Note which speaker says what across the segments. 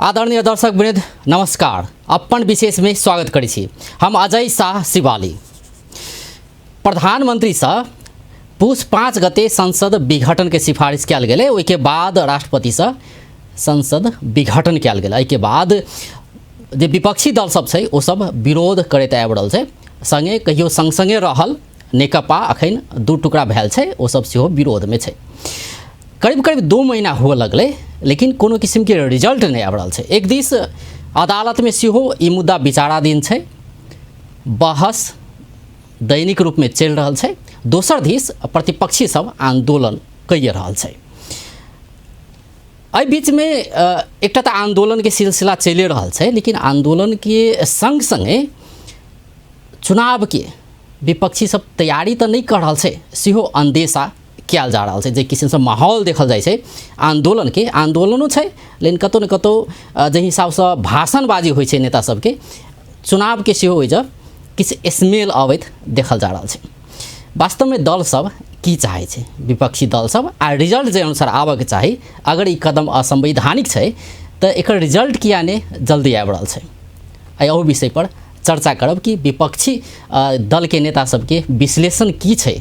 Speaker 1: आदरणीय दर्शक वृंद नमस्कार। अपन विशेष में स्वागत करी छी। हम अजय शाह शिवाली। प्रधानमंत्री से पूस 5 गते संसद विघटन के सिफारिश कल गए। ओई के बाद राष्ट्रपति से संसद विघटन कल गए। के बाद जे विपक्षी दल सब छै ओ सब विरोध करैत आबि रहल छै। संगे कहियो संग संगे रहल नेकपा अखन दू टुकड़ा भेल छै, ओ सब सेहो विरोध में छै। करीब करीब 2 महीना हुए लगले, लेकिन कोनो किस्म के रिजल्ट नहीं आबि रहल छै। एक दिस अदालत में सेहो ई मुद्दा विचाराधीन छै, बहस दैनिक रूप में चल रहल छै। दोसर दिस प्रतिपक्षी सब आंदोलन कई रहल छै। एहि बीच में एकटा त आंदोलन के सिलसिला चलि रहल छै, लेकिन आंदोलन के संग संगे चुनाव के विपक्षी सब तैयारी तो नहीं कर रहल छै, सेहो अंदेशा कयल जा रहल छै। जे किसिम से माहौल देखल जाइ छै आंदोलन के, आंदोलनो छै, लेकिन कतौ न कतौ जे हिसाब से भाषणबाजी होइ छै नेता सबके, चुनाव के सेहो ओइ किछु स्मेल अबैत देखल जा रहल छै। वास्तव में दल सब की चाहे छै, विपक्षी दल सब आ रिजल्ट जे अनुसार आबऽ के चाही। अगर ई कदम असंवैधानिक छै तो एकर रिजल्ट किया ने जल्दी आबि रहल छै। एहि विषय पर चर्चा करब कि विपक्षी दल के नेता सबके विश्लेषण की छै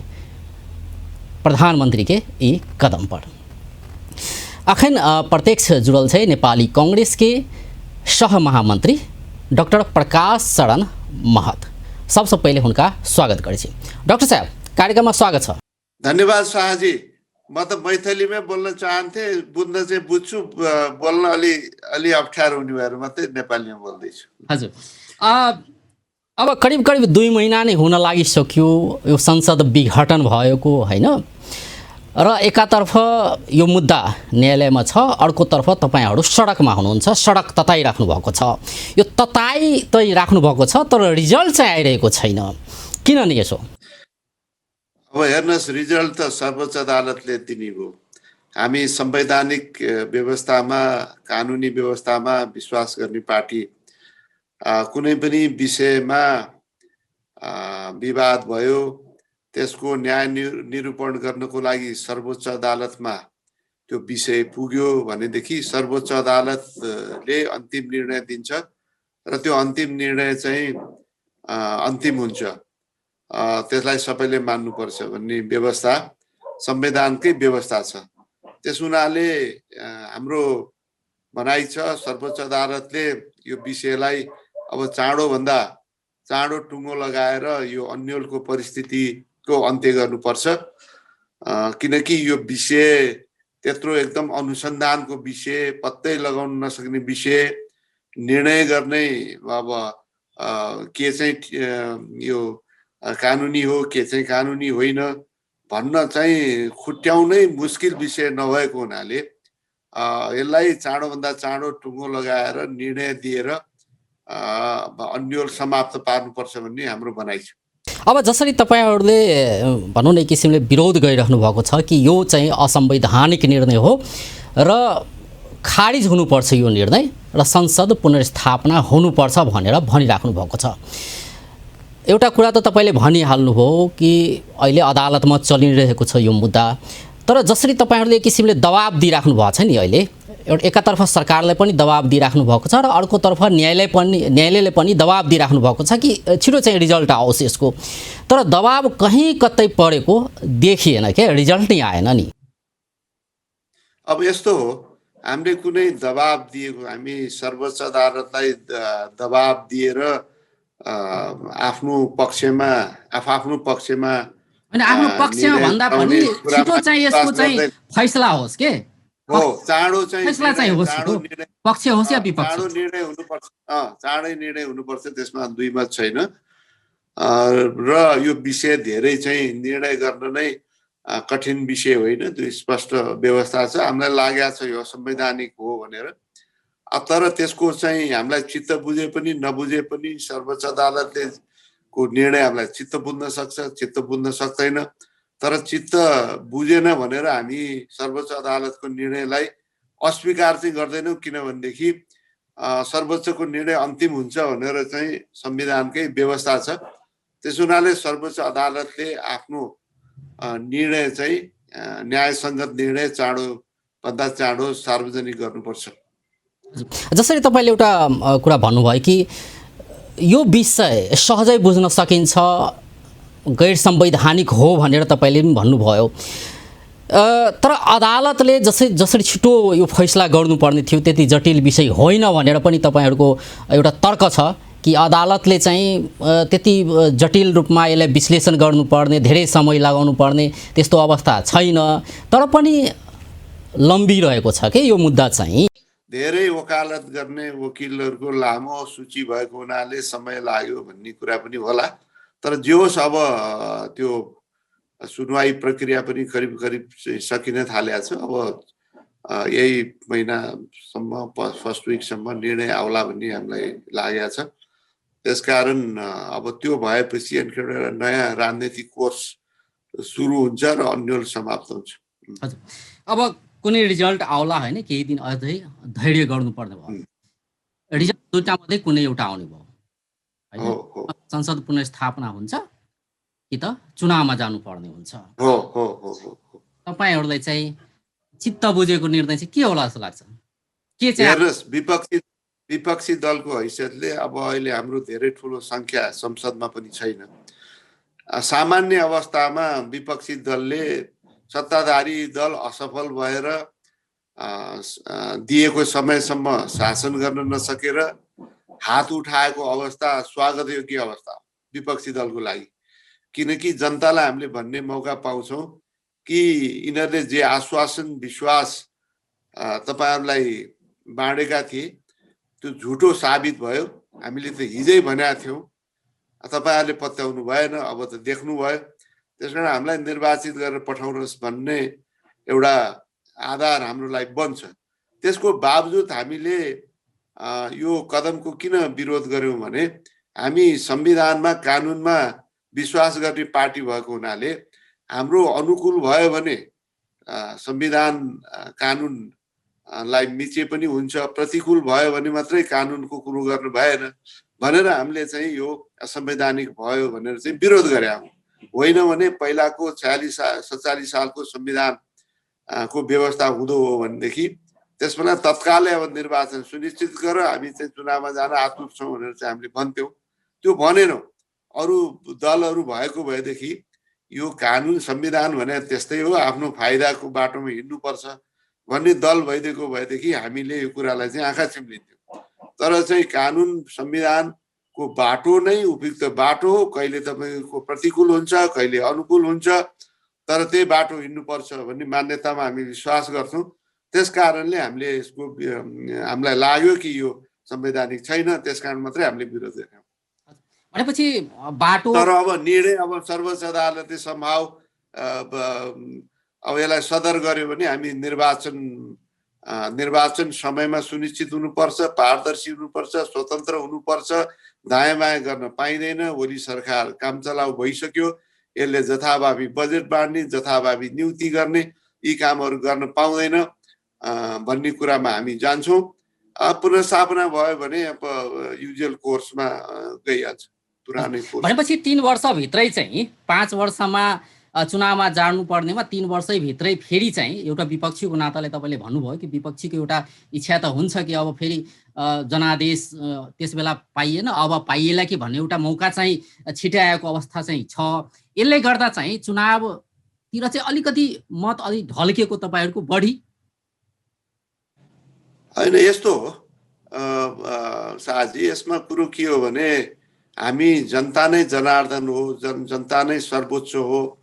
Speaker 1: प्रधानमंत्री के ई कदम पर। अखन प्रत्यक्ष जुड़ल छै नेपाली कांग्रेस के सह महामंत्री डॉक्टर प्रकाश शरण महत। सबसे पहले उनका स्वागत करै छी। डॉक्टर साहब, कार्यक्रम में स्वागत छ।
Speaker 2: धन्यवाद शाहजी। म त मैथिली में बोल्न चाहन्थे, बुझ्न चाहिँ बुझ्छु, बोल्न अलि अप्ठ्यारो हुने भएर मात्रै नेपाली में बोल्दैछु।
Speaker 1: हजुर, अब करीब करीब 2 महीना नै हुन लागिसक्यो यो संसद विघटन भएको, हैन? र एकातर्फ यो मुद्दा न्यायालयमा छ, अर्कोतर्फ तपाईहरु सडकमा हुनुहुन्छ, सडक तताइराख्नु भएको छ। यो तताइ राख्नु भएको छ, तर रिजल्ट चाहिँ आइरहेको छैन। किन नि यसो?
Speaker 2: अब हेर्नुहोस्, रिजल्ट त सर्वोच्च अदालतले दिने हो। हामी संवैधानिक व्यवस्थामा, कानुनी व्यवस्थामा विश्वास गर्ने पार्टी कुनै पनि विषयमा विवाद भयो, त्यसको न्याय निरूपण गर्नको लागि सर्वोच्च अदालतमा त्यो विषय पुग्यो भनेदेखि सर्वोच्च अदालतले अन्तिम निर्णय दिन्छ र त्यो अन्तिम निर्णय चाहिँ अन्तिम हुन्छ। त्यसलाई सबैले मान्नुपर्छ भन्ने व्यवस्था संविधानकै व्यवस्था छ। त्यस हुनाले हाम्रो भनाइ छ, सर्वोच्च अदालतले यो विषयलाई अब चाँडो भन्दा चाँडो टुङ्गो लगाएर यो अन्योलको परिस्थितिको अन्त्य गर्नुपर्छ। किनकि यो विषय त्यत्रो एकदम अनुसन्धानको विषय, पत्तै लगाउन नसक्ने विषय, निर्णय गर्ने अब के चाहिँ यो कानुनी हो, के चाहिँ कानुनी होइन भन्न चाहिँ खुट्याउनै मुस्किल विषय नभएको हुनाले यसलाई चाँडोभन्दा चाँडो टुङ्गो लगाएर निर्णय दिएर अन्यल समाप्त पार्नुपर्छ भन्ने हाम्रो भनाइ छ।
Speaker 1: अब जसरी तपाईहरुले भनौं न एक किसिमले विरोध गरिराख्नु भएको छ कि यो चाहिँ असंवैधानिक निर्णय हो र खारिज हुनुपर्छ यो निर्णय र संसद पुनर्स्थापना हुनुपर्छ भनेर भनिराख्नु भएको छ। एउटा कुरा त तपाईले भनिहाल्नुभयो कि अहिले अदालतमा चलिरहेको छ यो मुद्दा, तर जसरी तपाईहरुले एक किसिमले दबाब दिइराख्नु भएको छ नि, अहिले एकातर्फ सरकारले पनि दबाब दिइराख्नु भएको छ र अर्कोतर्फ न्यायालयले पनि दबाब दिइराख्नु भएको छ कि छिटो चाहिँ रिजल्ट आओस् यसको, तर दबाब कहीँ कतै परेको देखिएन के, रिजल्ट नै आएन नि।
Speaker 2: अब यस्तो हो, हामीले कुनै दबाब दिएको, हामी सर्वोच्च अदालतलाई दबाब दिएर आफ्नो पक्षमा
Speaker 1: अनि आफ्नो पक्षमा भन्दा पनि छिटो चाहिँ यसको चाहिँ फैसला होस् के
Speaker 2: हो, चाँडो चाहिँ
Speaker 1: फैसला चाहिँ होस्, पक्ष होस् या विपक्ष,
Speaker 2: चाँडो निर्णय हुनुपर्छ। चाँडै निर्णय हुनुपर्छ, त्यसमा दुई मत छैन। र यो विषय धेरै चाहिँ निर्णय गर्न नै कठिन विषय होइन, त्यो स्पष्ट व्यवस्था छ। हामीलाई लागेको छ यो संवैधानिक हो भनेर, तर त्यसको चाहिँ हामीलाई चित्त बुझे पनि नबुझे पनि सर्वोच्च अदालतले को निर्णय हामीलाई चित्त बुझ्न सक्छ, चित्त बुझ्न सक्दैन। तर चित्त बुझेन भनेर हामी सर्वोच्च अदालतको निर्णयलाई अस्वीकार चाहिँ गर्दैनौँ, किनभनेदेखि सर्वोच्चको निर्णय अन्तिम हुन्छ भनेर चाहिँ संविधानकै व्यवस्था छ। त्यस हुनाले सर्वोच्च अदालतले आफ्नो निर्णय चाहिँ न्यायसङ्गत निर्णय चाँडो भन्दा चाँडो सार्वजनिक गर्नुपर्छ।
Speaker 1: जसरी तपाईँले एउटा कुरा भन्नुभयो कि यो विषय सहजै बुझ्न सकिन्छ, गैर संवैधानिक हो भनेर तपाईँले पनि भन्नुभयो। तर अदालतले जसरी छिटो यो फैसला गर्नुपर्ने थियो त्यति जटिल विषय होइन भनेर पनि तपाईँहरूको एउटा तर्क छ कि अदालतले चाहिँ त्यति जटिल रूपमा यसलाई विश्लेषण गर्नुपर्ने, धेरै समय लगाउनु पर्ने त्यस्तो अवस्था छैन, तर पनि लम्बिरहेको छ कि यो मुद्दा चाहिँ।
Speaker 2: धेरै वकालत गर्ने वकिलहरूको लामो सूची भएको हुनाले समय लाग्यो भन्ने कुरा पनि होला। तर जे होस्, अब त्यो सुनवाई प्रक्रिया पनि करिब करिब सकिन थालेको छ। अब यही महिनासम्म, फर्स्ट विकसम्म निर्णय आउला भन्ने हामीलाई लागेको छ। त्यसकारण अब त्यो भएपछि एउटा नयाँ राजनीतिक कोर्स सुरु हुन्छ र अन्यल समाप्त हुन्छ।
Speaker 1: हजुर, अब कुनै रिजल्ट आउला होइन, केही दिन अझै धैर्य गर्नुपर्ने भयो। रिजल्ट दुईटा मध्ये कुनै एउटा आउने भयो होइन, संसद पुनर्स्थापना हुन्छ कि त चुनावमा जानुपर्ने हुन्छ। तपाईँहरूलाई चाहिँ चित्त बुझेको निर्णय चाहिँ के होला जस्तो लाग्छ? के चाहिँ
Speaker 2: हेर्नुहोस्, विपक्षी दलको हैसियतले अब अहिले हाम्रो धेरै ठुलो संख्या संसदमा पनि छैन। सामान्य अवस्थामा विपक्षी दलले सत्ताधारी दल असफल भएर दिएको समयसम्म शासन गर्न नसकेर हात उठाएको अवस्था स्वागत योग्य अवस्था विपक्षी दलको लागि। किनकि जनतालाई हामीले भन्ने मौका पाउँछौँ कि यिनीहरूले जे आश्वासन विश्वास तपाईहरुलाई बाँडेका थिए त्यो झुटो साबित भयो। हामीले त हिजै भनेका थियौँ, तपाईहरुले पत्याउनु भएन, अब त देख्नु भयो। त्यसकारण हामीलाई निर्वाचित गरेर पठाउनुहोस् भन्ने एउटा आधार हाम्रो लागि बन्छ। त्यसको बावजुद हामीले यो कदमको किन विरोध गर्यौं भने हामी संविधानमा कानुनमा विश्वास गर्ने पार्टी भएको हुनाले हाम्रो अनुकूल भयो भने संविधान कानुनलाई मिचे पनि हुन्छ, प्रतिकूल भयो भने मात्रै कानुनको कुरो गर्नु भएन भनेर हामीले चाहिँ यो असंवैधानिक भयो भनेर चाहिँ विरोध गरेका हौं। होइन भने पहिलाको 46-47 सालको संविधान को व्यवस्था हुँदो हो भनेदेखि त्यसमा तत्कालै अब निर्वाचन सुनिश्चित गर, हामी चाहिँ चुनावमा जान आतुर छौं भनेर चाहिँ हामीले भन्थ्यौं। त्यो भनेनौं। अरु दलहरु भएको भएदेखि यो कानुन संविधान भने त्यस्तै हो, आफ्नो फाइदाको बाटोमा हिँड्नु पर्छ भन्ने दल भइदिएको भएदेखि हामीले यो कुरालाई चाहिँ आँखा चिम्लिन्थ्यौं। तर चाहिँ कानुन संविधानको बाटो नै उपयुक्त बाटो हो। कहिले तपाईको प्रतिकूल हुन्छ, कहिले अनुकूल हुन्छ, तर त्यही बाटो हिँड्नुपर्छ भन्ने मान्यतामा हामी विश्वास गर्छौं। त्यसकारणले हामीले यसको हामीलाई लाग्यो कि यो संवैधानिक छैन, त्यसकारण मात्रै हामीले विरोध गर्यौं।
Speaker 1: भनेपछि बाटो
Speaker 2: तर अब निर्णय अब सर्वोच्च अदालतले सम्भाव अब यसलाई सदर गर्यो भने हामी निर्वाचन समयमा सुनिश्चित हुनुपर्छ, पारदर्शी हुनुपर्छ, स्वतन्त्र हुनुपर्छ, दायाँ बायाँ गर्न पाइँदैन। ओली सरकार काम चलाउ भइसक्यो, यसले जथाभावी बजेट बाँड्ने, जथाभावी नियुक्ति गर्ने, यी कामहरू गर्न पाउँदैन भन्ने कुरामा हामी जान्छौँ। पुनर्स्थापना भयो भने अब युजुअल कोर्समा गइहाल्छ, पुरानै कोर्स।
Speaker 1: भनेपछि 3 वर्षभित्रै चाहिँ 5 वर्षमा चुनावमा जानुपर्नेमा 3 वर्षैभित्रै फेरि चाहिँ एउटा विपक्षीको नाताले तपाईँले भन्नुभयो कि विपक्षीको एउटा इच्छा त हुन्छ कि अब फेरि जनादेश त्यस बेला पाइएन, अब पाइएला कि भन्ने एउटा मौका चाहिँ छिटै आएको अवस्था चाहिँ छ। यसले गर्दा चाहिँ चुनावतिर चाहिँ अलिकति मत अलि ढल्केको तपाईहरुको बढी
Speaker 2: हैन। यस्तो हो साजी, यसमा कुरो के हो भने हामी जनता नै जनार्दन हो, जनता नै सर्वोच्च हो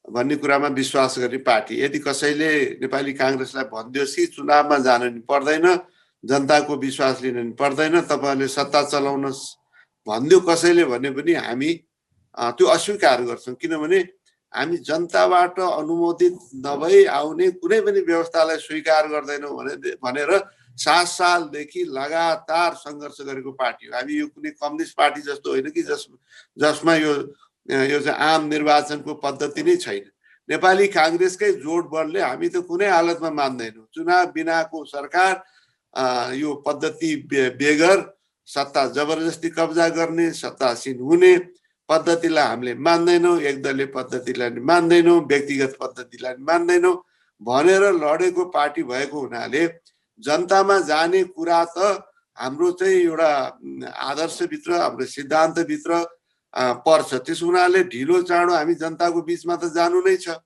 Speaker 2: भन्ने कुरामा विश्वास गर्ने पार्टी। यदि कसैले नेपाली कांग्रेसलाई भनिदियोस् कि चुनावमा जान नि पर्दैन, जनताको विश्वास लिन नि पर्दैन, तपाईहरुले सत्ता चलाउनुहोस् भनिदियो कसैले भने पनि हामी त्यो अस्वीकार गर्छौं। किनभने हामी जनताबाट अनुमोदित नभई आउने कुनै पनि व्यवस्थालाई स्वीकार गर्दैनौं भनेर 7 सालदेखि लगातार संघर्ष गरेको पार्टी हो हामी। यो कुनै कम्युनिस्ट पार्टी जस्तो होइन कि जसमा यो चाहिँ आम निर्वाचनको पद्धति नै छैन। नेपाली कांग्रेसकै जोड बलले हामी त कुनै हालतमा मान्दैनौं चुनाव बिनाको सरकार, यो पद्धति बेगर सत्ता जबरजस्ती कब्जा गर्ने, सत्तासीन हुने पद्धतिलाई हामीले मान्दैनौं, एकदलीय पद्धतिलाई मान्दैनौं, व्यक्तिगत पद्धतिलाई मान्दैनौं भनेर लडेको पार्टी भएको हुनाले जनतामा जाने कुरा त हाम्रो चाहिँ एउटा आदर्शभित्र हाम्रो सिद्धान्तभित्र पर्छ। त्यसो हुनाले ढिलो चाँडो हामी जनताको बिचमा त जानु नै छ।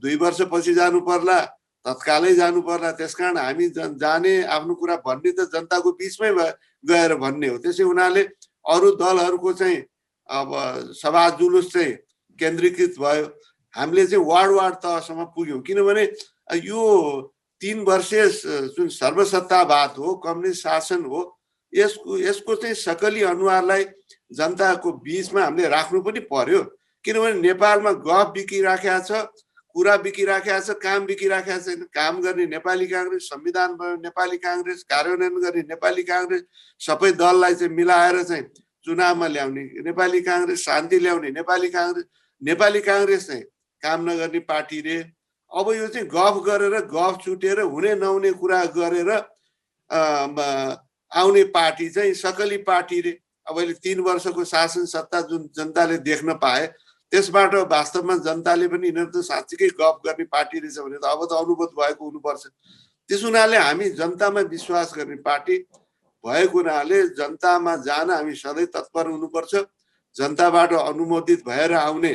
Speaker 2: 2 वर्षपछि जानु पर्ला, तत्कालै जानु पर्ला। त्यसकारण हामी जाने आफ्नो कुरा भन्ने त जनताको बिचमै गएर भन्ने हो। त्यसै हुनाले अरू दलहरूको चाहिँ अब सभा जुलुस चाहिँ केन्द्रीकृत भयो। हामीले चाहिँ वार्ड तहसम्म पुग्यौँ, किनभने यो 3 वर्षीय जुन सर्वसत्तावाद हो, कम्युनिस्ट शासन हो, यसको चाहिँ सकली अनुहारलाई जनताको बिचमा हामीले राख्नु पनि पर्यो। किनभने नेपालमा गफ बिकिराखेको छ, कुरा बिकिराखेको छ, काम बिकिराखेको छैन। काम गर्ने नेपाली काङ्ग्रेस, संविधान भयो नेपाली काङ्ग्रेस, कार्यान्वयन गर्ने नेपाली काङ्ग्रेस, सबै दललाई चाहिँ मिलाएर चाहिँ चुनावमा ल्याउने नेपाली काङ्ग्रेस, शान्ति ल्याउने नेपाली काङ्ग्रेस। नेपाली काङ्ग्रेस चाहिँ काम नगर्ने पार्टी रे। अब यो चाहिँ गफ गरेर, गफ छुटेर, हुने नहुने कुरा गरेर आउने पार्टी चाहिँ सकली पार्टी रे। अब अहिले 3 वर्षको शासन सत्ता जुन जनताले देख्न पाए, त्यसबाट वास्तवमा जनताले पनि यिनीहरू त साँच्चीकै गफ गर्ने पार्टी रहेछ भने त अब त अनुभूत भएको हुनुपर्छ। त्यस हुनाले हामी जनतामा विश्वास गर्ने पार्टी भएको हुनाले जनतामा जान हामी सधैँ तत्पर हुनुपर्छ। जनताबाट अनुमोदित भएर आउने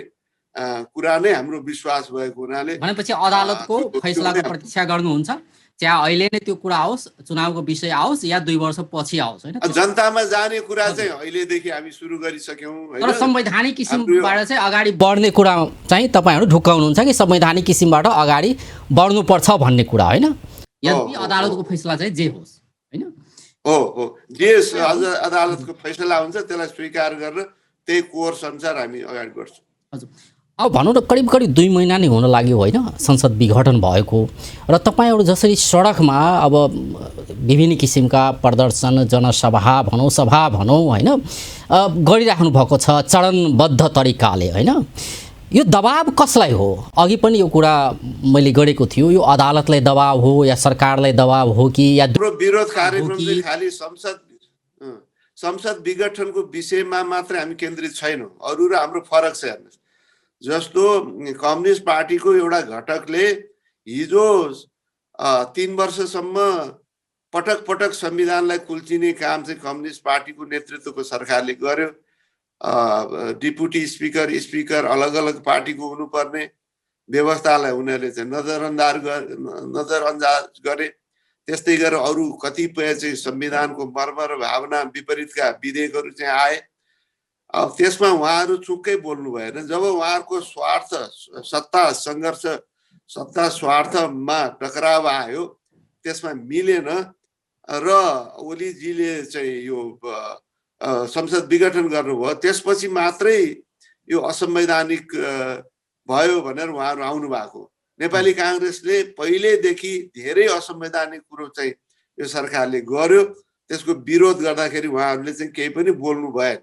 Speaker 2: कुरा नै हाम्रो विश्वास भएको हुनाले
Speaker 1: भनेपछि अदालतको फैसलाको प्रतीक्षा गर्नुहुन्छ, चाहे अहिले नै त्यो कुरा आओस्, चुनावको विषय आओस् या 2 वर्ष पछि आओस्, हैन?
Speaker 2: जनतामा जाने कुरा चाहिँ अहिलेदेखि हामी सुरु गरिसक्यौँ।
Speaker 1: तर संवैधानिक किसिमबाट चाहिँ अगाडि बढ्ने कुरा चाहिँ तपाईँहरू ढुक्काउनुहुन्छ कि संवैधानिक किसिमबाट अगाडि बढ्नुपर्छ भन्ने कुरा, होइन? यदि अदालतको फैसला चाहिँ जे होस्, होइन?
Speaker 2: हो जे अदालतको फैसला हुन्छ त्यसलाई स्वीकार गरेर त्यही कोर्स अनुसार हामी अगाडि बढ्छौँ।
Speaker 1: हजुर, अब भनौँ न करिब 2 महिना नै हुन लाग्यो, होइन, संसद विघटन भएको, र तपाईँहरू जसरी सडकमा अब विभिन्न किसिमका प्रदर्शन, जनसभा भनौँ, सभा भनौँ, होइन, गरिराख्नु भएको छ चरणबद्ध तरिकाले, होइन? यो दबाब कसलाई हो? अघि पनि यो कुरा मैले गरेको थियो, यो अदालतलाई दबाब हो या सरकारलाई दबाब हो कि या
Speaker 2: विरोध कार्यक्रम चाहिँ खालि संसद विघटनको विषयमा मात्रै हामी केन्द्रित छैनौँ। अरू र हाम्रो फरक छ। हेर्नुहोस्, जस्तो कम्युनिस्ट पार्टीको एउटा घटकले हिजो 3 वर्षसम्म पटक पटक संविधानलाई कुल्चिने काम चाहिँ कम्युनिस्ट पार्टीको नेतृत्वको सरकारले गर्यो। डिप्युटी स्पिकर, स्पिकर अलग अलग पार्टीको हुनुपर्ने व्यवस्थालाई उनीहरूले चाहिँ नजरअन्दाज गरे। त्यस्तै गरेर अरू कतिपय चाहिँ संविधानको मर्म र भावना विपरीतका विधेयकहरू चाहिँ आए। अब त्यसमा उहाँहरू चुक्कै बोल्नु भएन। जब उहाँहरूको स्वार्थ, सत्ता सङ्घर्ष, सत्ता स्वार्थमा टकराव आयो, त्यसमा मिलेन र ओलीजीले चाहिँ यो संसद विघटन गर्नुभयो। त्यसपछि मात्रै यो असंवैधानिक भयो भनेर उहाँहरू आउनु भएको। नेपाली काङ्ग्रेसले पहिलेदेखि धेरै असंवैधानिक कुरो चाहिँ यो सरकारले गर्यो। त्यसको विरोध गर्दाखेरि उहाँहरूले चाहिँ केही पनि बोल्नु भएन।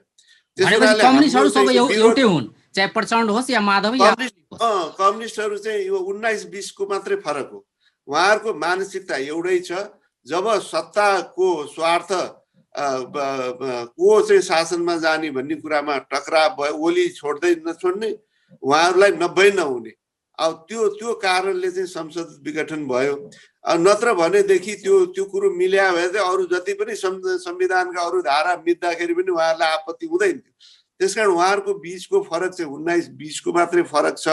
Speaker 1: कम्युनिस्टहरू सबै एउटै हुन्, चाहे प्रचण्ड होस् या माधव या
Speaker 2: कम्युनिस्टहरू चाहिँ यो 19-20 को मात्रै फरक हो। उहाँहरूको मानसिकता एउटै छ। जब सत्ताको स्वार्थ को चाहिँ शासनमा जाने भन्ने कुरामा टकराव भयो, ओली छोड्दै नछोड्ने, उहाँहरूलाई नहुने। अब त्यो कारणले चाहिँ संसद विघटन भयो। नत्र भनेदेखि त्यो कुरो मिल्या भए चाहिँ अरू जति पनि संविधानका अरू धारा मिच्दाखेरि पनि उहाँहरूलाई आपत्ति हुँदैन थियो। त्यसकारण उहाँहरूको बिचको फरक चाहिँ 19-20 को मात्रै फरक छ।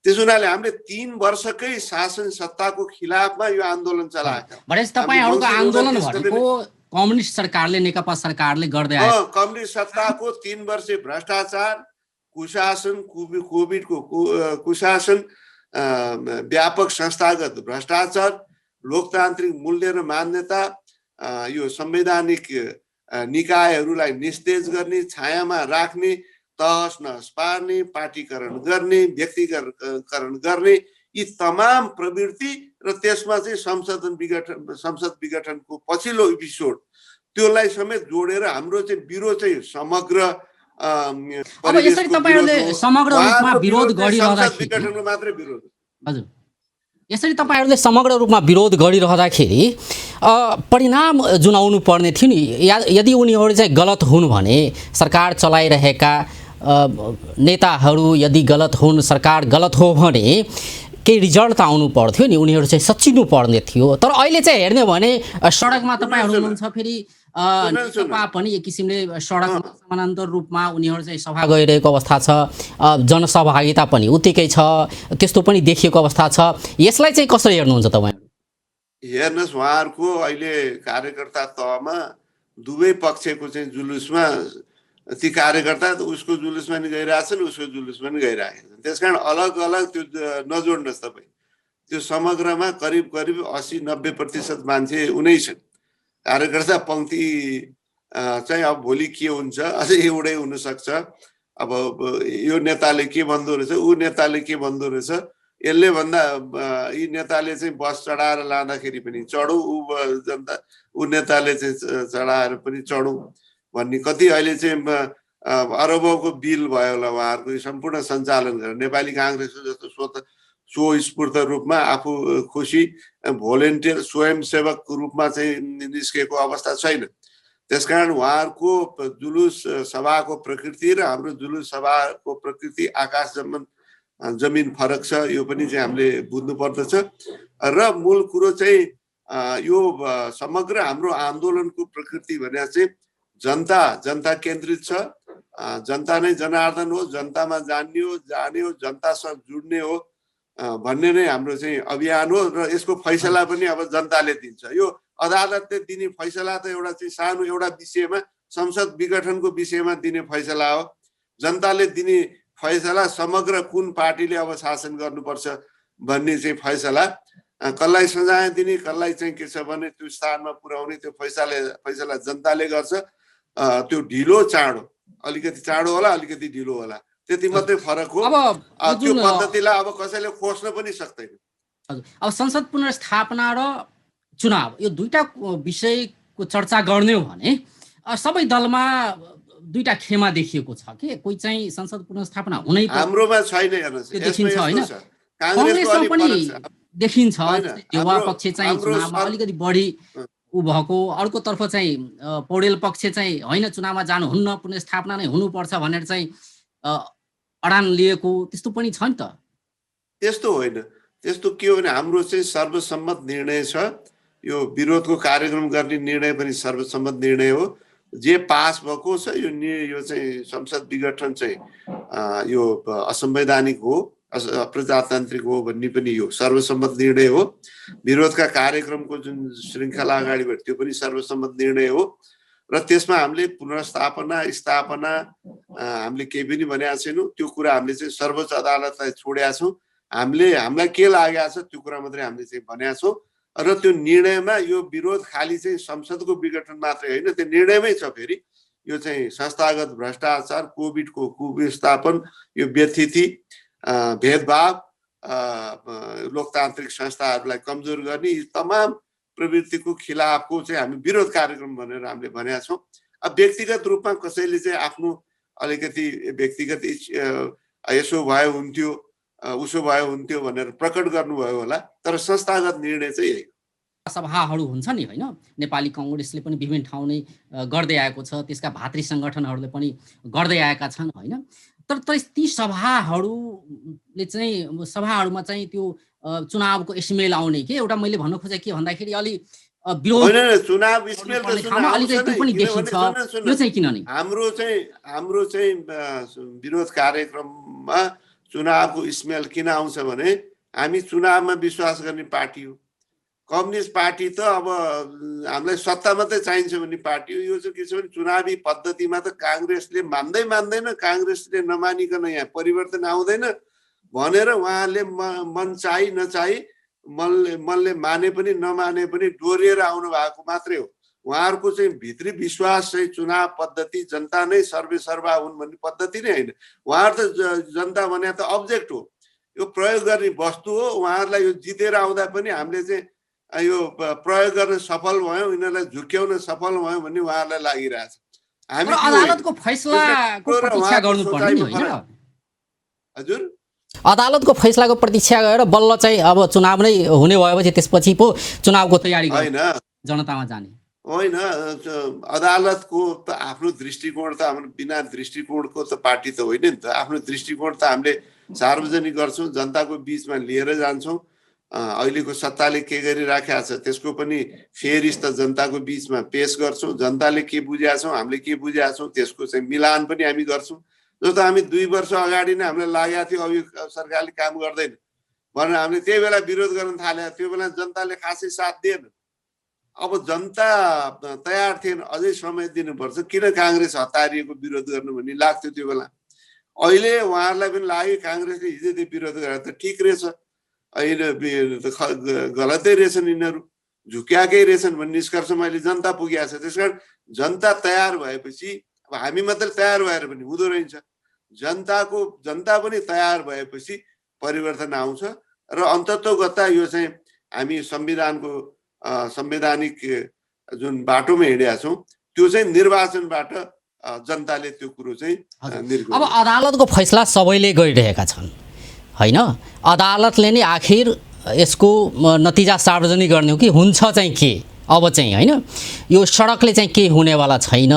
Speaker 2: त्यसो हुनाले हामीले 3 वर्षकै शासन सत्ताको खिलाफमा यो आन्दोलन चलाएका।
Speaker 1: भनेपछि तपाईँहरूको आन्दोलन भनेको कम्युनिस्ट सरकारले, नेकपा सरकारले गर्दै आयो।
Speaker 2: कम्युनिस्ट सत्ताको 3 वर्षे भ्रष्टाचार, कुशासन, कोभिडको कुशासन, व्यापक संस्थागत भ्रष्टाचार, लोकतान्त्रिक मूल्य र मान्यता, यो संवैधानिक निकायहरूलाई निस्तेज गर्ने, छायामा राख्ने, तहस नहस पार्ने, पार्टीकरण गर्ने, व्यक्तिगतकरण गर्ने, यी तमाम प्रवृत्ति र त्यसमा चाहिँ संसद विघटनको पछिल्लो एपिसोड, त्यसलाई समेत जोडेर हाम्रो चाहिँ विरोध चाहिँ समग्र
Speaker 1: अब यसरी तपाईहरुले समग्र रूपमा विरोध गरिरहँदाखेरि, हजुर, यसरी तपाईहरुले समग्र रूपमा विरोध गरिरहँदाखेरि परिणाम जुन आउनु पर्ने थियो नि, यदि उनीहरू चाहिँ गलत हुन् भने, सरकार चलाइरहेका नेताहरू यदि गलत हुन्, सरकार गलत हो भने केही रिजल्ट त आउनु पर्थ्यो नि, उनीहरू चाहिँ सचिनु पर्ने थियो। तर अहिले चाहिँ हेर्ने हो भने सडकमा तपाईँहरू हुनुहुन्छ, फेरि नेकपा पनि एक किसिमले सडकमा समानान्तर रूपमा उनीहरू चाहिँ सभा गइरहेको अवस्था छ, जनसहभागिता पनि उत्तिकै छ, त्यस्तो पनि देखिएको अवस्था छ। यसलाई चाहिँ कसरी हेर्नुहुन्छ तपाईँहरू?
Speaker 2: हेर्नुहोस्, उहाँहरूको अहिले कार्यकर्ता तहमा दुवै पक्षको चाहिँ जुलुसमा ती कार्यकर्ता उसको जुलुसमा नि गइरहेछन्, उसको जुलुसमा नि गइरहेका छन्। त्यसकारण अलग अलग त्यो नजोड्नुहोस् तपाईँ। त्यो समग्रमा करिब करिब 80-90% मान्छे उनै छन्। कार्यकर्ता पङ्क्ति चाहिँ अब भोलि के हुन्छ अझै एउटै हुनसक्छ। अब यो नेताले के भन्दो रहेछ, ऊ नेताले के भन्दो रहेछ, यसले भन्दा यी नेताले चाहिँ बस चढाएर लाँदाखेरि पनि चढौँ, ऊ नेताले चाहिँ चढाएर पनि चढौँ भन्ने कति अहिले चाहिँ अरबौँको बिल भयो होला उहाँहरूको सम्पूर्ण सञ्चालन गरेर। नेपाली काङ्ग्रेसको जस्तो स्वस्फूर्त रूपमा आफू खुसी भोलिन्टियर स्वयंसेवकको रूपमा चाहिँ निस्केको अवस्था छैन। त्यसकारण उहाँहरूको जुलुस सभाको प्रकृति र हाम्रो जुलुस सभाको प्रकृति आकाश जमिन फरक छ। यो पनि चाहिँ हामीले बुझ्नु पर्दछ। र मूल कुरो चाहिँ यो समग्र हाम्रो आन्दोलनको प्रकृति भने चाहिँ जनता केन्द्रित छ। जनता नै जनार्दन हो, जनतामा जान्ने हो, जाने हो, जनतासँग जुड्ने हो भन्ने नै हाम्रो चाहिँ अभियान हो। र यसको फैसला पनि अब जनताले दिन्छ। यो अदालतले दिने फैसला त एउटा चाहिँ सानो एउटा विषयमा, संसद विघटनको विषयमा दिने फैसला हो। जनताले दिने फैसला समग्र कुन पार्टीले अब शासन गर्नुपर्छ भन्ने चाहिँ फैसला, कसलाई सजाय दिने, कसलाई चाहिँ के छ भने त्यो स्थानमा पुर्याउने, त्यो फैसला जनताले गर्छ। त्यो ढिलो चाँडो, अलिकति चाँडो होला, अलिकति ढिलो होला, त्यति मात्रै फरक हो। त्यो पद्धतिलाई अब कसैले खोज्न पनि सक्दैन।
Speaker 1: अब संसद पुनर्स्थापना र चुनाव यो दुईटा विषयको चर्चा गर्ने हो भने सबै दलमा दुईटा खेमा देखिएको छ कि कोही चाहिँ संसद पुनर्स्थापना हुनै
Speaker 2: हाम्रोमा छैन। हेर्नुहोस्,
Speaker 1: देखिन्छ होइन, काङ्ग्रेसमा पनि देखिन्छ युवा पक्ष चाहिँ चुनावमा अलिकति बढी ऊ भएको, अर्कोतर्फ चाहिँ पौडेल पक्ष चाहिँ होइन चुनावमा जानुहुन्न, पुनर्स्थापना नै हुनुपर्छ भनेर चाहिँ अडान लिएको, त्यस्तो पनि छ नि त।
Speaker 2: त्यस्तो होइन, त्यस्तो के हो भने हाम्रो चाहिँ सर्वसम्मत निर्णय छ। यो विरोधको कार्यक्रम गर्ने निर्णय पनि सर्वसम्मत निर्णय हो। जे पास भएको छ यो चाहिँ संसद विघटन चाहिँ यो असंवैधानिक हो, अप्रजातान्त्रिक हो भन्ने पनि यो सर्वसम्मत निर्णय हो। विरोधका कार्यक्रमको जुन श्रृङ्खला अगाडि बढ्यो त्यो पनि सर्वसम्मत निर्णय हो। र त्यसमा हामीले पुनर्स्थापना स्थापना हामीले केही पनि भनेका छैनौँ। त्यो कुरा हामीले चाहिँ सर्वोच्च अदालतलाई छोडेका छौँ। हामीलाई के लागेको छ त्यो कुरा मात्रै हामीले चाहिँ भनेका छौँ। र त्यो निर्णयमा यो विरोध खालि चाहिँ संसदको विघटन मात्रै होइन, त्यो निर्णयमै छ। फेरि यो चाहिँ संस्थागत भ्रष्टाचार, कोभिडको कुव्यवस्थापन, यो व्यथिति, भेदभाव, लोकतान्त्रिक संस्थाहरूलाई कमजोर गर्ने यी तमाम प्रवृत्तिको खिलाफको चाहिँ हामी विरोध कार्यक्रम भनेर हामीले भनेका छौँ। अब व्यक्तिगत रूपमा कसैले चाहिँ आफ्नो अलिकति व्यक्तिगत यसो भयो हुन्थ्यो, उसो भयो हुन्थ्यो भनेर प्रकट गर्नुभयो होला, तर संस्थागत निर्णय चाहिँ यही हो।
Speaker 1: सभाहरू हुन्छ नि होइन, नेपाली काङ्ग्रेसले पनि विभिन्न ठाउँ नै गर्दै आएको छ, त्यसका भातृ सङ्गठनहरूले पनि गर्दै आएका छन् होइन। तर ती सभाहरूमा चाहिँ त्यो चुनावको स्मेल आउने के एउटा मैले भन्न खोजेँ के भन्दाखेरि अलि विरोध
Speaker 2: चुनाव स्मेल
Speaker 1: पनि देखिन्छ। यो चाहिँ किन नि
Speaker 2: हाम्रो चाहिँ विरोध कार्यक्रममा चुनावको स्मेल किन आउँछ भने हामी चुनावमा विश्वास गर्ने पार्टी हो। कम्युनिस्ट पार्टी त अब हामीलाई सत्ता मात्रै चाहिन्छ भन्ने पार्टी हो। यो चाहिँ के छ भने चुनावी पद्धतिमा त काङ्ग्रेसले मान्दैन, काङ्ग्रेसले नमानिकन यहाँ परिवर्तन आउँदैन भनेर उहाँले मन चाही नचाही, मनले माने पनि नमाने पनि डोरिएर आउनु भएको मात्रै हो। उहाँहरूको चाहिँ भित्री विश्वास चाहिँ चुनाव पद्धति जनता नै सर्वेसर्वा हुन् भन्ने पद्धति नै होइन। उहाँहरू त जनता भने त अब्जेक्ट हो, यो प्रयोग गर्ने वस्तु हो। उहाँहरूलाई यो जितेर आउँदा पनि हामीले चाहिँ यो प्रयोग गर्न सफल भयौँ, यिनीहरूलाई झुक्क्याउन सफल भयौँ भन्ने उहाँहरूलाई लागिरहेछ।
Speaker 1: हामी अदालतको फैसलाको प्रतीक्षा गर्नुपर्ने होइन।
Speaker 2: हजुर,
Speaker 1: अदालतको फैसलाको प्रतीक्षा गरेर बल्ल चाहिँ अब चुनाव नै हुने भएपछि त्यसपछि पो चुनावको तयारी
Speaker 2: होइन,
Speaker 1: जनतामा जाने
Speaker 2: होइन। अदालतको त आफ्नो दृष्टिकोण त हाम्रो बिना दृष्टिकोणको त पार्टी त होइन नि त। आफ्नो दृष्टिकोण त हामीले सार्वजनिक गर्छौँ, जनताको बिचमा लिएर जान्छौँ। अहिलेको सत्ताले के गरिराखेको छ त्यसको पनि फेरिस्त जनताको बिचमा पेश गर्छौँ। जनताले के बुझेका छौँ, हामीले के बुझेका छौँ त्यसको चाहिँ मिलान पनि हामी गर्छौँ। जस्तो हामी 2 वर्ष अगाडि नै हामीलाई लागेको थियो अब यो सरकारले काम गर्दैन भनेर हामीले त्यही बेला विरोध गर्न थाले। त्यो बेला जनताले खासै साथ दिएन। अब जनता तयार थिएन, अझै समय दिनुपर्छ, किन काङ्ग्रेस हतारिएको विरोध गर्नु भन्ने लाग्थ्यो त्यो बेला। अहिले उहाँहरूलाई पनि लाग्यो काङ्ग्रेसले हिजो त्यो विरोध गरेर त ठिक रहेछ, अहिले गलतै रहेछन्, यिनीहरू झुक्याएकै रहेछन् भन्ने निष्कर्षमा अहिले जनता पुगेको छ। त्यसकारण जनता तयार भएपछि अब हामी मात्रै तयार भएर पनि हुँदो रहेछ। जनता पनि तयार भएपछि परिवर्तन आउँछ र अन्ततोगत्ता यो चाहिँ हामी संवैधानिक जुन बाटोमा हिँडेका छौँ त्यो चाहिँ निर्वाचनबाट जनताले त्यो कुरो चाहिँ
Speaker 1: अब अदालतको फैसला सबैले गरिरहेका छन् हैन। अदालतले नै आखिर यसको नतिजा सार्वजनिक गर्ने हो कि हुन्छ चाहिँ के अब चाहिँ हैन, यो सडकले चाहिँ के हुनेवाला छैन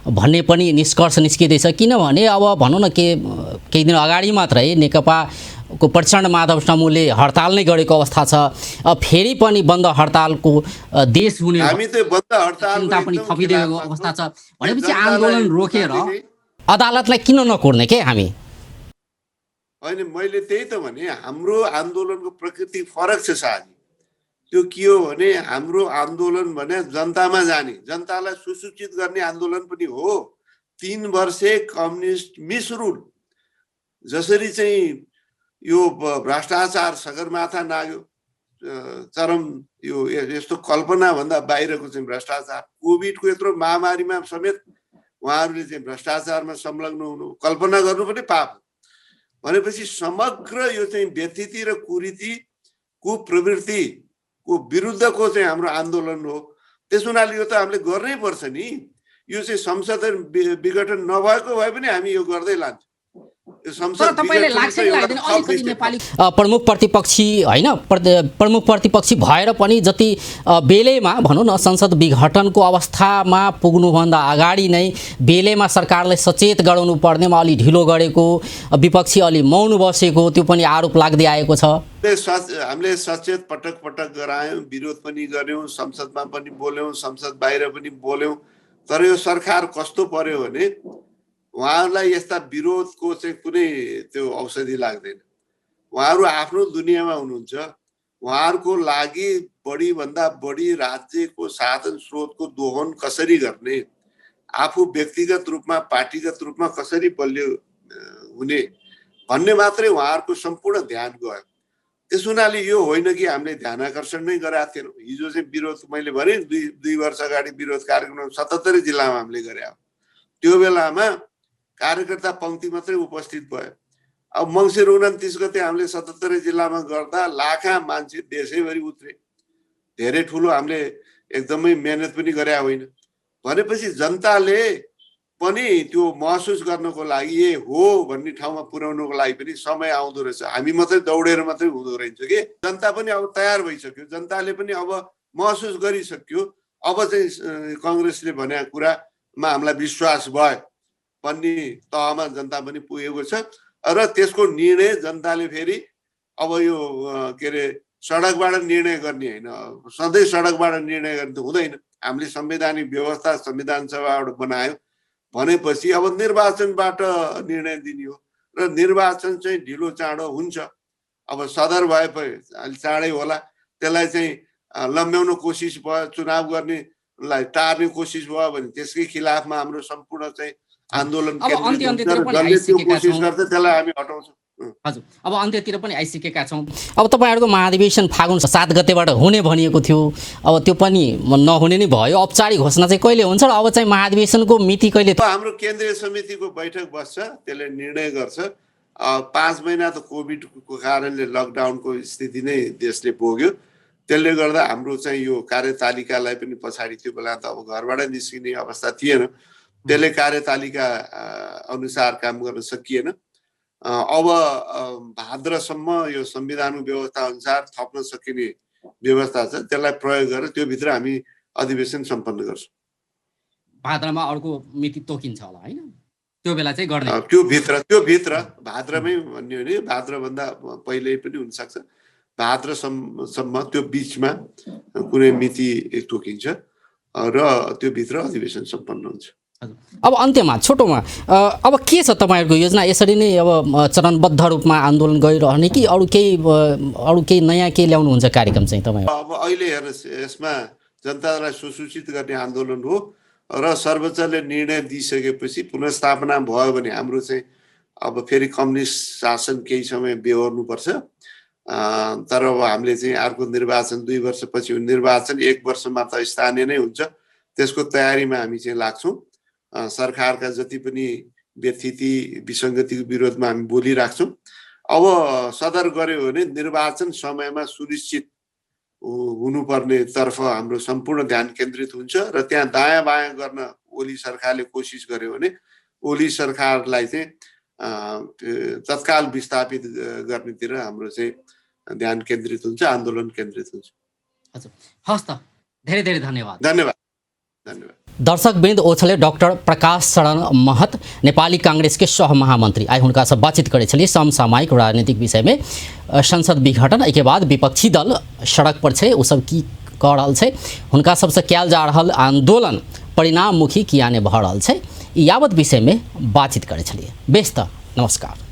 Speaker 1: भन्ने पनि निष्कर्ष निस्किँदैछ। किनभने अब भनौँ न केही दिन अगाडि मात्रै नेकपाको प्रचण्ड माधव समूहले हडताल नै गरेको अवस्था छ। अब फेरि पनि बन्द हडतालको देश हुने चिन्ता पनि थपिदिएको अवस्था छ। भनेपछि आन्दोलन रोकेर अदालतलाई किन नकोर्ने के हामी?
Speaker 2: होइन, मैले त्यही त भने हाम्रो आन्दोलनको प्रकृति फरक छ साथी। त्यो के हो भने हाम्रो आन्दोलन भने जनतामा जाने, जनतालाई सुसूचित गर्ने आन्दोलन पनि हो। 3 वर्षे कम्युनिस्ट मिसरुल जसरी चाहिँ यो भ्रष्टाचार सगरमाथा नाग्यो, चरम यो यस्तो कल्पना भन्दा बाहिरको चाहिँ भ्रष्टाचार, कोभिडको यत्रो महामारीमा समेत उहाँहरूले चाहिँ भ्रष्टाचारमा संलग्न हुनु कल्पना गर्नु पनि पाप भनेपछि समग्र यो चाहिँ व्यथिति र कुरीतिको प्रवृत्तिको विरुद्धको चाहिँ हाम्रो आन्दोलन हो। त्यस हुनाले यो त हामीले गर्नै पर्छ नि। यो चाहिँ संसद विघटन नभएको भए पनि हामी यो गर्दै लान्छौँ।
Speaker 1: प्रमुख प्रतिपक्षी होइन, प्रमुख प्रतिपक्षी भएर पनि जति बेलैमा भनौँ न संसद विघटनको अवस्थामा पुग्नुभन्दा अगाडि नै बेलैमा सरकारलाई सचेत गराउनु पर्नेमा अलि ढिलो गरेको, विपक्षी अलि मौन बसेको त्यो पनि आरोप लाग्दै आएको छ।
Speaker 2: हामीले सचेत पटक पटक गरायौँ, विरोध पनि गऱ्यौँ, संसदमा पनि बोल्यौँ, संसद बाहिर पनि बोल्यौँ। तर यो सरकार कस्तो पर्यो भने उहाँहरूलाई यस्ता विरोधको चाहिँ कुनै त्यो औषधि लाग्दैन। उहाँहरू आफ्नो दुनियाँमा हुनुहुन्छ। उहाँहरूको लागि बढीभन्दा बढी राज्यको साधन स्रोतको दोहन कसरी गर्ने, आफू व्यक्तिगत रूपमा पार्टीगत रूपमा कसरी बलियो हुने भन्ने मात्रै उहाँहरूको सम्पूर्ण ध्यान गयो। त्यस हुनाले यो होइन कि हामीले ध्यान आकर्षण नै गराएको थिएनौँ। हिजो चाहिँ विरोध मैले भने 2 वर्ष अगाडि विरोध कार्यक्रम 77 जिल्लामा हामीले गरे। त्यो बेलामा कार्यकर्ता पङ्क्ति मात्रै उपस्थित भयो। अब मङ्सिर 29 गते हामीले 77 जिल्लामा गर्दा लाखा मान्छे देशैभरि उत्रे। धेरै ठुलो हामीले एकदमै मेहनत पनि गरे होइन। भनेपछि जनताले पनि त्यो महसुस गर्नको लागि ए हो भन्ने ठाउँमा पुर्याउनको लागि पनि समय आउँदो रहेछ। हामी मात्रै दौडेर मात्रै हुँदो रहेछ कि जनता पनि अब तयार भइसक्यो। जनताले पनि अब महसुस गरिसक्यो। अब चाहिँ काङ्ग्रेसले भनेको कुरामा हामीलाई विश्वास भयो भन्ने तहमा जनता पनि पुगेको छ र त्यसको निर्णय जनताले फेरि अब यो के अरे सडकबाट निर्णय गर्ने होइन, सधैँ सडकबाट निर्णय गर्ने त हुँदैन। हामीले संवैधानिक व्यवस्था संविधान सभाबाट बनायो भनेपछि अब निर्वाचनबाट निर्णय दिने हो र निर्वाचन चाहिँ ढिलो चाँडो हुन्छ। अब सदर भए पनि अलि चाँडै होला, त्यसलाई चाहिँ लम्ब्याउन कोसिस भयो, चुनाव गर्नेलाई टार्ने कोसिस भयो भने त्यसकै खिलाफमा हाम्रो सम्पूर्ण चाहिँ आन्दोलन कोसिस गर्दै त्यसलाई हामी हटाउँछौँ।
Speaker 1: हजुर, अब अन्त्यतिर पनि आइसकेका छौँ। अब तपाईँहरूको महाधिवेशन फागुन 7 गतेबाट हुने भनिएको थियो, अब त्यो पनि नहुने नै भयो। औपचारिक घोषणा चाहिँ कहिले हुन्छ र अब चाहिँ महाधिवेशनको मिति कहिले?
Speaker 2: हाम्रो केन्द्रीय समितिको बैठक बस्छ, त्यसले निर्णय गर्छ। 5 महिना त कोभिडको कारणले लकडाउनको स्थिति नै देशले भोग्यो। त्यसले गर्दा हाम्रो चाहिँ यो कार्यतालिकालाई पनि पछाडि त्यो बेला त अब घरबाट निस्किने अवस्था थिएन। त्यसले कार्यतालिका अनुसार काम गर्न सकिएन। अब भाद्रसम्म यो संविधानको व्यवस्था अनुसार थप्न सकिने व्यवस्था छ, त्यसलाई प्रयोग गरेर त्यो भित्र हामी अधिवेशन सम्पन्न गर्छौँ।
Speaker 1: भाद्रमा अर्को मिति तोकिन्छ होला हैन? त्यो बेला चाहिँ गर्ने
Speaker 2: त्यो भित्र भाद्रमै भन्ने हो भने भाद्रभन्दा पहिले पनि हुनसक्छ, भाद्रसम्म त्यो बिचमा कुनै मिति तोकिन्छ र त्यो भित्र अधिवेशन सम्पन्न हुन्छ।
Speaker 1: अब अन्त्यमा छोटोमा अब के छ तपाईँहरूको योजना? यसरी नै अब चरणबद्ध रूपमा आन्दोलन गरिरहने कि अरू केही नयाँ केही ल्याउनुहुन्छ कार्यक्रम चाहिँ तपाईँ?
Speaker 2: अब अहिले हेर्नुहोस्, यसमा जनतालाई सुसूचित गर्ने आन्दोलन हो र सर्वोच्चले निर्णय दिइसकेपछि पुनर्स्थापना भयो भने हाम्रो चाहिँ अब फेरि कम्युनिस्ट शासन केही समय बेहोर्नुपर्छ। तर अब हामीले चाहिँ अर्को निर्वाचन 2 वर्षपछि निर्वाचन 1 वर्षमा त स्थानीय नै हुन्छ, त्यसको तयारीमा हामी चाहिँ लाग्छौँ। सरकारका जति पनि व्यथिति विसङ्गतिको विरोधमा हामी बोलिराख्छौँ। अब सदर गर्यो भने निर्वाचन समयमा सुनिश्चित हुनुपर्ने तर्फ हाम्रो सम्पूर्ण ध्यान केन्द्रित हुन्छ र त्यहाँ दायाँ बायाँ गर्न ओली सरकारले कोसिस गर्यो भने ओली सरकारलाई चाहिँ तत्काल विस्थापित गर्नेतिर हाम्रो चाहिँ ध्यान केन्द्रित हुन्छ, आन्दोलन केन्द्रित हुन्छ।
Speaker 1: हजुर, हस् त, धेरै धेरै धन्यवाद।
Speaker 2: धन्यवाद।
Speaker 1: दर्शकवृन्द, ओछले डॉक्टर प्रकाश शरण महत नेपाली कांग्रेस के सह महामंत्री आए हुनका से बातचीत करे छलिए समसामयिक राजनीतिक विषय में। संसद विघटन के बाद विपक्षी दल सड़क पर छे, उ सब की कह रहल छे, हुनका सबसे कयल जा रहल आंदोलन परिणाममुखी कियाने भ रहल छे, यावत विषय में बातचीत करे छलिए। बेस त, नमस्कार।